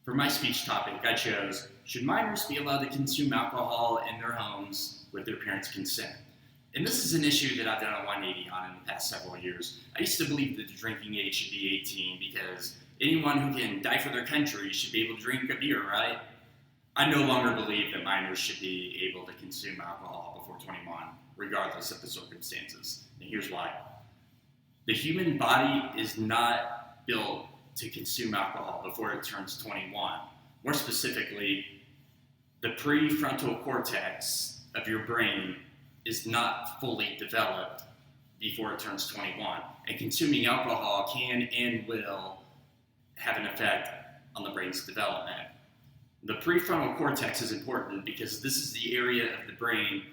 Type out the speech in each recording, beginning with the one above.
For my speech topic, I chose, should minors be allowed to consume alcohol in their homes with their parents' consent? And this is an issue that I've done a 180 on in the past several years. I used to believe that the drinking age should be 18 because anyone who can die for their country should be able to drink a beer, right? I no longer believe that minors should be able to consume alcohol before 21, regardless of the circumstances. And here's why. The human body is not built to consume alcohol before it turns 21. More specifically, the prefrontal cortex of your brain is not fully developed before it turns 21. And consuming alcohol can and will have an effect on the brain's development. The prefrontal cortex is important because this is the area of the brain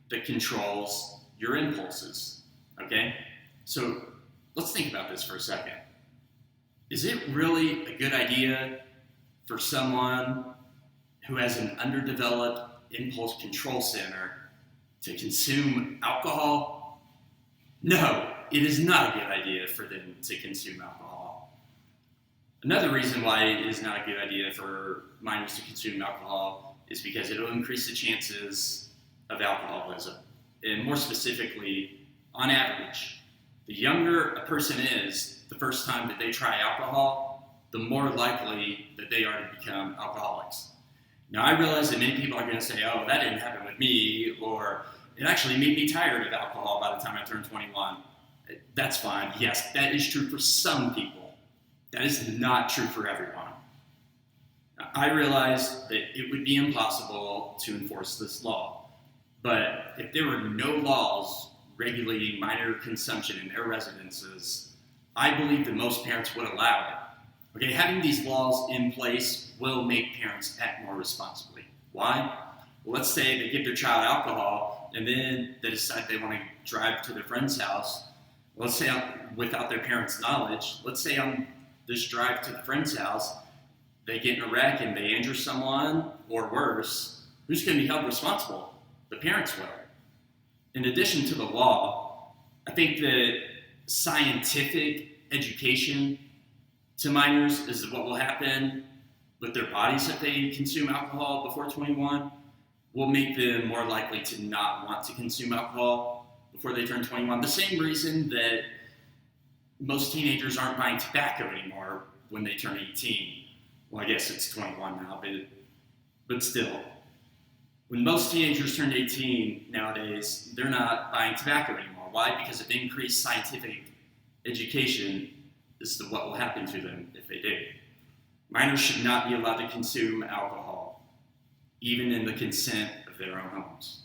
that controls your impulses, okay? So let's think about this for a second. Is it really a good idea for someone who has an underdeveloped impulse control center to consume alcohol? No, it is not a good idea for them to consume alcohol. Another reason why it is not a good idea for minors to consume alcohol is because it will increase the chances of alcoholism. And more specifically, on average, the younger a person is the first time that they try alcohol, the more likely that they are to become alcoholics. Now, I realize that many people are going to say, oh, that didn't happen with me, or it actually made me tired of alcohol by the time I turned 21. That's fine. Yes, that is true for some people. That is not true for everyone. Now, I realize that it would be impossible to enforce this law, but if there were no laws regulating minor consumption in their residences, I believe that most parents would allow it. Okay, having these laws in place will make parents act more responsibly. Why? Well, let's say they give their child alcohol and then they decide they want to drive to their friend's house. Let's say without their parents' knowledge, let's say on this drive to the friend's house, they get in a wreck and they injure someone, or worse, who's going to be held responsible? The parents will. In addition to the law, I think that scientific education to minors is what will happen with their bodies if they consume alcohol before 21 will make them more likely to not want to consume alcohol before they turn 21. The same reason that most teenagers aren't buying tobacco anymore when they turn 18. Well, I guess it's 21 now, but still. When most teenagers turn 18 nowadays, they're not buying tobacco anymore. Why? Because of increased scientific education as to what will happen to them if they do. Minors should not be allowed to consume alcohol, even in the consent of their own homes.